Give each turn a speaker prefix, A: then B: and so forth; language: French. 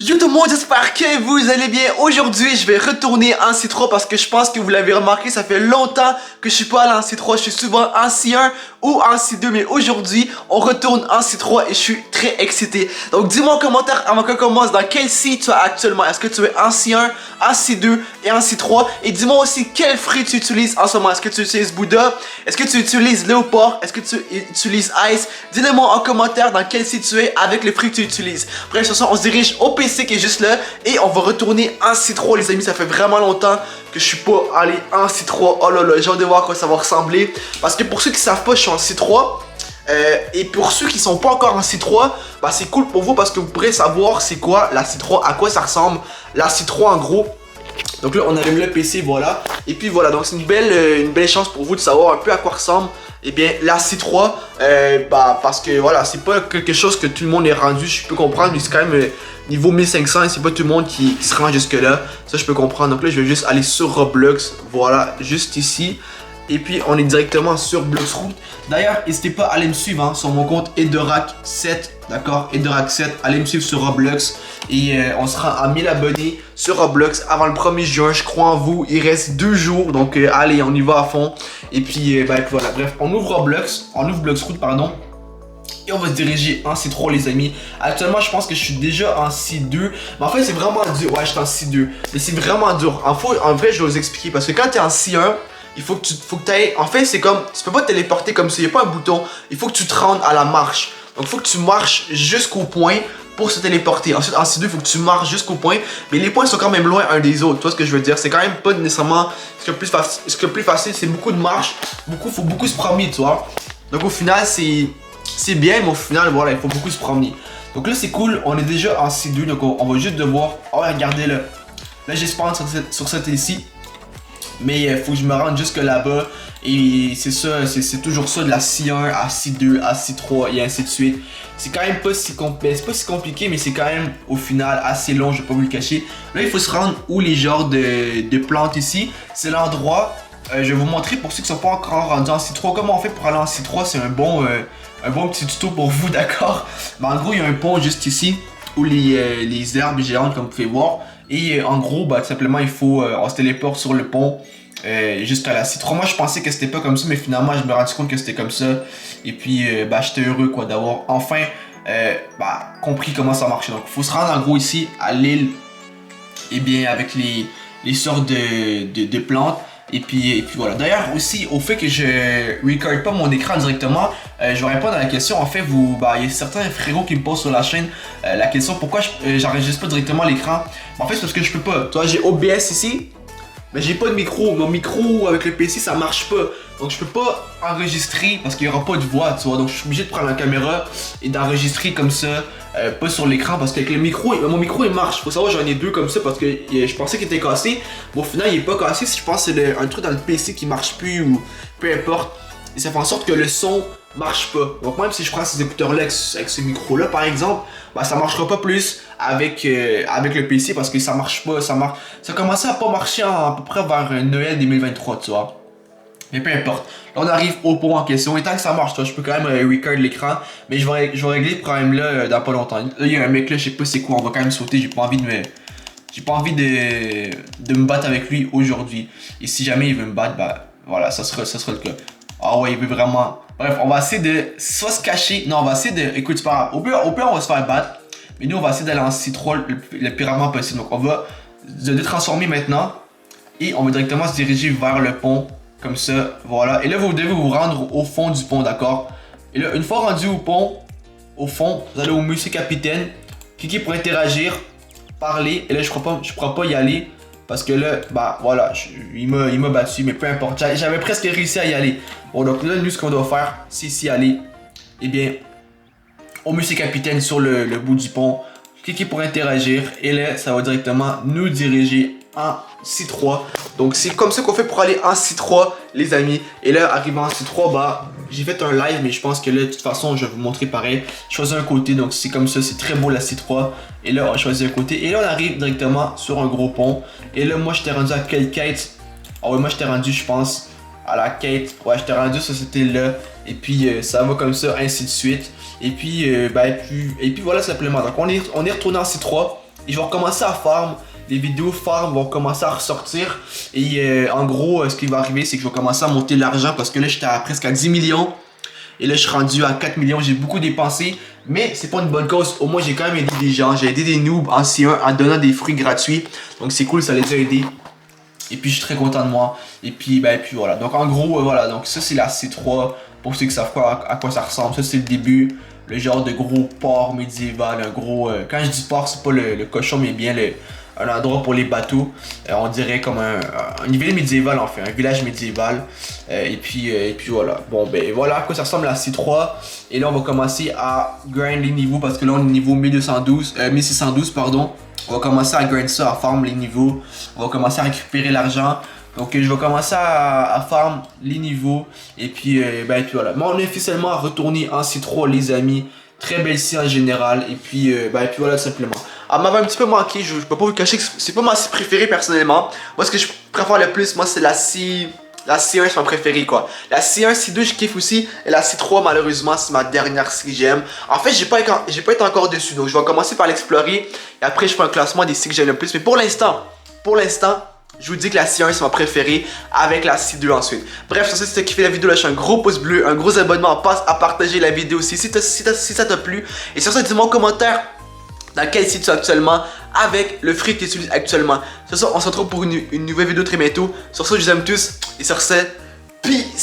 A: Yo tout le monde, j'espère que vous allez bien. Aujourd'hui, je vais retourner en C3 parce que je pense que vous l'avez remarqué, ça fait longtemps que je suis pas allé en C3. Je suis souvent en C1 ou en C2, mais aujourd'hui, on retourne en C3 et je suis très excité. Donc dis-moi en commentaire avant qu'on commence dans quel C tu es actuellement. Est-ce que tu es en C1, en C2 et en C3? Et dis-moi aussi quel fruit tu utilises en ce moment. Est-ce que tu utilises Bouddha? Est-ce que tu utilises Léopard? Est-ce que tu utilises Ice? Dis-le-moi en commentaire dans quel C tu es avec les fruits que tu utilises. Bref, ce soir, on se dirige au PC qui est juste là et on va retourner en C3 les amis. Ça fait vraiment longtemps que je suis pas allé en C3. Oh là là, j'ai hâte de voir à quoi ça va ressembler parce que pour ceux qui savent pas, je suis en C3 et pour ceux qui sont pas encore en C3, bah c'est cool pour vous parce que vous pourrez savoir c'est quoi la C3, à quoi ça ressemble la C3 en gros. Donc là on allume le PC, voilà. Et puis voilà, donc c'est une belle chance pour vous de savoir un peu à quoi ressemble la C3, parce que voilà, c'est pas quelque chose que tout le monde est rendu, je peux comprendre, mais c'est quand même niveau 1500 et c'est pas tout le monde qui se rend jusque là, ça je peux comprendre. Donc là je vais juste aller sur Roblox, voilà, juste ici. Et puis on est directement sur Bloxroot. D'ailleurs, n'hésitez pas à aller me suivre hein, sur mon compte Edorac7, d'accord, Edorac7, allez me suivre sur Roblox. Et on sera à 1000 abonnés sur Roblox avant le 1er juin, je crois en vous. Il reste 2 jours, donc allez, on y va à fond. Et puis voilà, bref, on ouvre Roblox, on ouvre Bloxroot, pardon. Et on va se diriger en C3 les amis. Actuellement je pense que je suis déjà en C2. Mais en fait c'est vraiment dur. Ouais, je suis en C2. Mais c'est vraiment dur. En vrai je vais vous expliquer. Parce que quand tu es en C1, il faut que tu ailles. En fait c'est comme, tu peux pas te téléporter comme ça. Il n'y a pas un bouton. Il faut que tu te rendes à la marche. Donc il faut que tu marches jusqu'au point pour se téléporter. Ensuite en C2 il faut que tu marches jusqu'au point. Mais les points sont quand même loin un des autres. Tu vois ce que je veux dire? C'est quand même pas nécessairement ce qui est plus facile. C'est beaucoup de marche. Faut beaucoup se promener, tu vois. Donc au final c'est bien, mais au final, voilà, il faut beaucoup se promener. Donc là, c'est cool, on est déjà en C2, donc on va juste devoir... Oh, regardez là. Là, j'ai spawn sur cette ici. Mais il faut que je me rende jusque là-bas. Et c'est ça, c'est toujours ça de la C1 à C2 à C3 et ainsi de suite. C'est quand même pas si compliqué, mais c'est quand même au final assez long, je vais pas vous le cacher. Là, il faut se rendre où les genres de plantes ici. C'est l'endroit... je vais vous montrer pour ceux qui sont pas encore rendus en C3 comment on fait pour aller en C3. C'est un bon petit tuto pour vous, d'accord? Mais en gros il y a un pont juste ici où les herbes géantes comme vous pouvez voir. Et en gros tout simplement il faut on se téléporte sur le pont jusqu'à la C3. Moi je pensais que c'était pas comme ça, mais finalement je me rendu compte que c'était comme ça. Et puis j'étais heureux quoi d'avoir enfin compris comment ça marchait. Donc il faut se rendre en gros ici à l'île, et bien avec les sortes de plantes. Et puis voilà. D'ailleurs aussi au fait que je record pas mon écran directement, je vais répondre à la question. En fait il y a certains frérots qui me posent sur la chaîne la question pourquoi j'enregistre pas directement l'écran. En fait c'est parce que je peux pas. Tu vois, j'ai OBS ici, mais j'ai pas de micro. Mon micro avec le PC ça marche pas. Donc je peux pas enregistrer parce qu'il y aura pas de voix, tu vois. Donc je suis obligé de prendre la caméra et d'enregistrer comme ça, pas sur l'écran, parce qu'avec le micro, mon micro il marche. Faut savoir j'en ai deux comme ça parce que je pensais qu'il était cassé. Bon au final il est pas cassé. Je pense que c'est un truc dans le PC qui marche plus ou peu importe. Et ça fait en sorte que le son marche pas. Donc même si je prends ces écouteurs là avec ce micro là par exemple, ça marchera pas plus avec le PC parce que ça marche pas. Ça a commencé à pas marcher à peu près vers Noël 2023, tu vois. Mais peu importe. Là, on arrive au pont en question. Et tant que ça marche, toi, je peux quand même record l'écran. Mais je vais régler ce problème-là dans pas longtemps. Là, il y a un mec là, je sais pas c'est quoi. On va quand même sauter. J'ai pas envie de me battre avec lui aujourd'hui. Et si jamais il veut me battre, voilà, ça sera le cas. Ah ouais, il veut vraiment. Bref, on va essayer de soit se cacher. Non, on va essayer de. Écoute, c'est pas grave. Au pire, on va se faire battre. Mais nous, on va essayer d'aller en C3 le plus rapidement possible. Donc, on va se détransformer maintenant. Et on va directement se diriger vers le pont. Comme ça, voilà. Et là, vous devez vous rendre au fond du pont, d'accord? Et là, une fois rendu au pont, au fond, vous allez au Monsieur Capitaine. Cliquez pour interagir, parler. Et là, je crois pas y aller. Parce que là, voilà, il m'a battu, mais peu importe. J'avais presque réussi à y aller. Bon, donc là, nous, ce qu'on doit faire, c'est ici aller. Eh bien, au Monsieur Capitaine sur le bout du pont. Cliquez pour interagir. Et là, ça va directement nous diriger en C3. Donc c'est comme ça qu'on fait pour aller en C3 les amis. Et là arrivant en C3 j'ai fait un live, mais je pense que là de toute façon je vais vous montrer pareil. Je choisis un côté, donc c'est comme ça, c'est très beau la C3. Et là on choisit un côté et là on arrive directement sur un gros pont. Et là moi j'étais rendu à quelle quête? Ah ouais, moi j'étais rendu je pense à la quête. Ouais, j'étais rendu sur cette île là. Et puis ça va comme ça, ainsi de suite. Et puis voilà simplement. Donc on est retourné en C3. Et je vais recommencer à farm. Les vidéos farm vont commencer à ressortir. Et en gros, ce qui va arriver, c'est que je vais commencer à monter l'argent parce que là, j'étais presque à 10 millions. Et là, je suis rendu à 4 millions. J'ai beaucoup dépensé. Mais c'est pas une bonne cause. Au moins, j'ai quand même aidé des gens. J'ai aidé des noobs anciens en donnant des fruits gratuits. Donc, c'est cool, ça les a aidés. Et puis, je suis très content de moi. Et puis voilà. Donc, en gros, voilà. Donc, ça, c'est la C3. Pour ceux qui savent à quoi ça ressemble. Ça, c'est le début. Le genre de gros port médiéval. Un gros. Quand je dis port, c'est pas le cochon, mais bien un endroit pour les bateaux. On dirait comme un village médiéval, en fait. Un village médiéval. Et puis voilà. Bon, ben voilà à quoi ça ressemble la C3. Et là, on va commencer à grind les niveaux. Parce que là, on est niveau 1612, pardon. On va commencer à grind ça, à farm les niveaux. On va commencer à récupérer l'argent. Donc je vais commencer à farm les niveaux. Et puis voilà. Mais on est officiellement retourné en C3 les amis. Très belle scie en général. Et puis voilà tout simplement. Elle m'avait un petit peu manqué. Je peux pas vous cacher que c'est pas ma scie préférée personnellement. Moi ce que je préfère le plus, moi c'est la C1 c'est ma préférée quoi. La C1, C2 je kiffe aussi. Et la C3 malheureusement c'est ma dernière scie que j'aime. En fait j'ai pas été encore dessus. Donc je vais commencer par l'explorer. Et après je fais un classement des scies que j'aime le plus. Mais pour l'instant, je vous dis que la C1 c'est ma préférée avec la C2 ensuite. Bref, sur ce, si tu as kiffé la vidéo, lâche un gros pouce bleu, un gros abonnement, passe à partager la vidéo aussi si ça t'a plu. Et sur ce, dis-moi en commentaire dans quel site tu es actuellement avec le fruit que tu utilises actuellement. Sur ce, on se retrouve pour une nouvelle vidéo très bientôt. Sur ce, je vous aime tous et sur ce, peace!